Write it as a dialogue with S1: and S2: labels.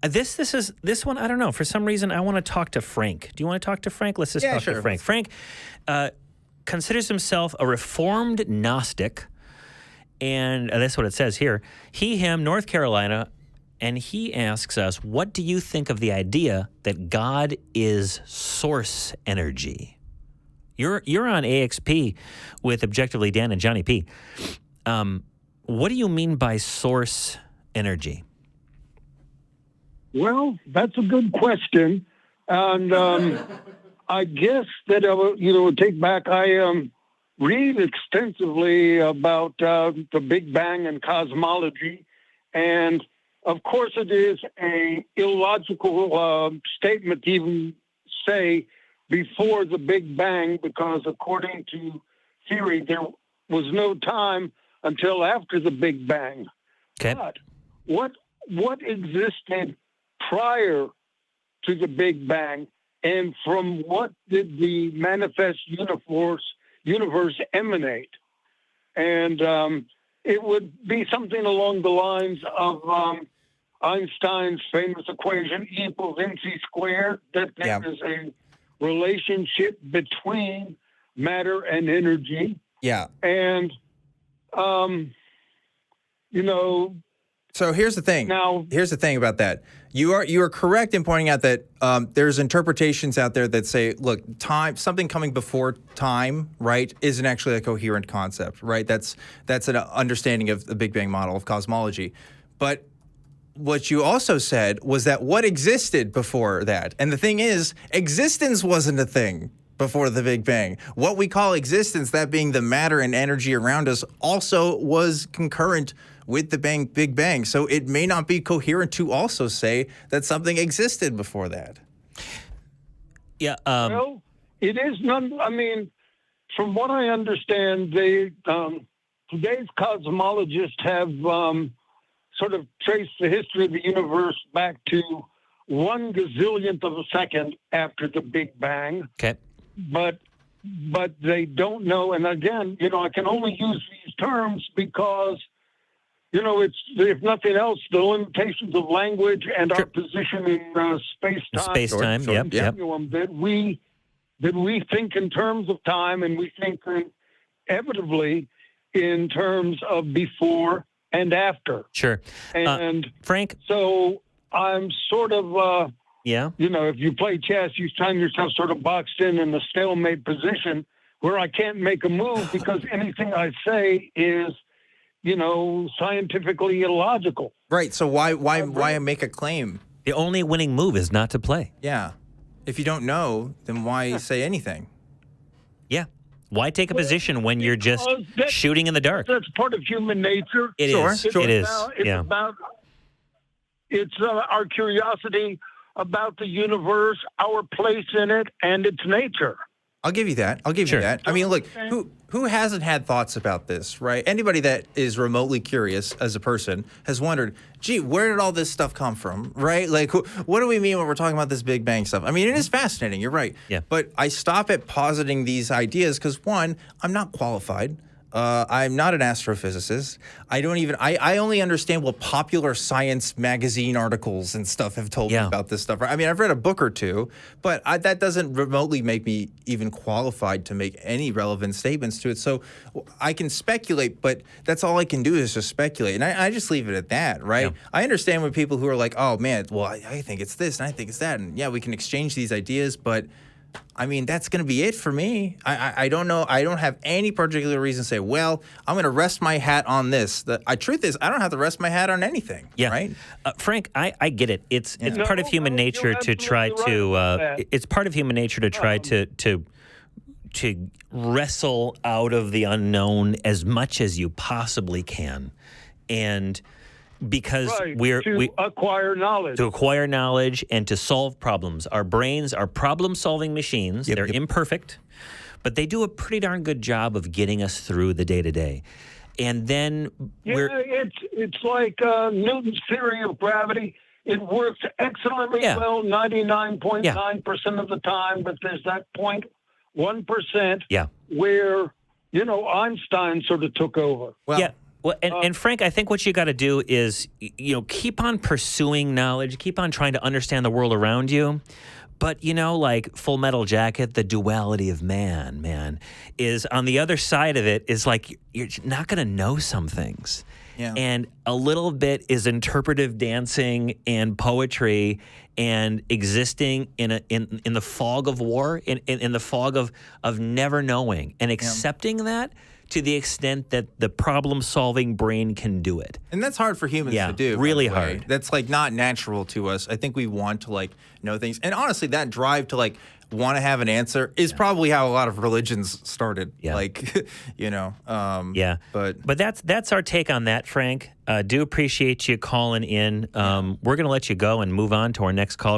S1: This one, I don't know. For some reason, I want to talk to Frank. Do you want to talk to Frank? Let's just talk to Frank. Frank considers himself a reformed Gnostic, and that's what it says here. He, him, North Carolina, and he asks us, what do you think of the idea that God is source energy? You're on AXP with Objectively Dan and Johnny P. What do you mean by source energy?
S2: Well, that's a good question, and I guess that I would take back. I read extensively about the Big Bang and cosmology, and of course, it is a illogical statement to even say before the Big Bang, because according to theory, there was no time until after the Big Bang.
S1: Okay.
S2: But what existed prior to the Big Bang, and from what did the manifest universe emanate? And it would be something along the lines of Einstein's famous equation, E equals mc squared, that there is a relationship between matter and energy.
S3: Yeah.
S2: And,
S3: So here's the thing. Here's the thing about that. You are correct in pointing out that there's interpretations out there that say, look, something coming before time, right, isn't actually a coherent concept, right? That's an understanding of the Big Bang model of cosmology. But what you also said was that what existed before that, and the thing is, existence wasn't a thing before the Big Bang. What we call existence, that being the matter and energy around us, also was concurrent with the Big Bang. So it may not be coherent to also say that something existed before that.
S1: Yeah.
S2: Well, it is none. I mean, from what I understand, today's cosmologists have sort of traced the history of the universe back to 1 gazillionth of a second after the Big Bang.
S1: Okay.
S2: But they don't know. And again, I can only use these terms because, it's, if nothing else, the limitations of language and our position in space-time.
S1: Space-time, yep.
S2: That we think in terms of time, and we think inevitably in terms of before and after.
S1: Sure.
S2: And
S1: Frank?
S2: So I'm sort of... if you play chess, you find yourself sort of boxed in a stalemate position where I can't make a move because anything I say is, scientifically illogical.
S3: Right. So why make a claim?
S1: The only winning move is not to play.
S3: Yeah. If you don't know, then why say anything?
S1: Yeah. Why take a position when you're just shooting in the dark?
S2: That's part of human nature.
S1: It is. It is.
S2: It's our curiosity about the universe, our place in it, and its nature.
S3: I'll give you that. You that. I mean, look, who hasn't had thoughts about this, right? Anybody that is remotely curious as a person has wondered, gee, where did all this stuff come from, right? Like, what do we mean when we're talking about this Big Bang stuff? I mean, it is fascinating. You're right.
S1: Yeah.
S3: But I stop at positing these ideas because, one, I'm not qualified. I'm not an astrophysicist. I only understand what popular science magazine articles and stuff have told me about this stuff. I mean, I've read a book or two, but that doesn't remotely make me even qualified to make any relevant statements to it. So I can speculate, but that's all I can do is just speculate. And I just leave it at that, right? Yeah. I understand when people who are like, oh, man, well, I think it's this and I think it's that. And yeah, we can exchange these ideas, but I mean, that's going to be it for me. I don't know. I don't have any particular reason to say, well, I'm going to rest my hat on this. The truth is, I don't have to rest my hat on anything. Yeah. Right?
S1: Frank, I get it. It's part of human nature to try to. It's part of human nature to try to wrestle out of the unknown as much as you possibly can, and. Because we
S2: acquire knowledge.
S1: To acquire knowledge and to solve problems. Our brains are problem-solving machines. They're imperfect, but they do a pretty darn good job of getting us through the day-to-day. And then
S2: it's like Newton's theory of gravity. It works excellently well 99.9% of the time, but there's that 0.1% where, Einstein sort of took over.
S3: Well,
S1: Well, and Frank, I think what you got to do is, keep on pursuing knowledge, keep on trying to understand the world around you. But, like Full Metal Jacket, the duality of man, is on the other side of it is like you're not going to know some things.
S3: Yeah.
S1: And a little bit is interpretive dancing and poetry and existing in the fog of war, in the fog of never knowing and accepting that to the extent that the problem-solving brain can do it.
S3: And that's hard for humans to do.
S1: Really hard.
S3: That's like not natural to us. I think we want to like know things. And honestly, that drive to like want to have an answer is probably how a lot of religions started.
S1: Yeah.
S3: Like,
S1: But that's our take on that, Frank. Do appreciate you calling in. We're going to let you go and move on to our next call.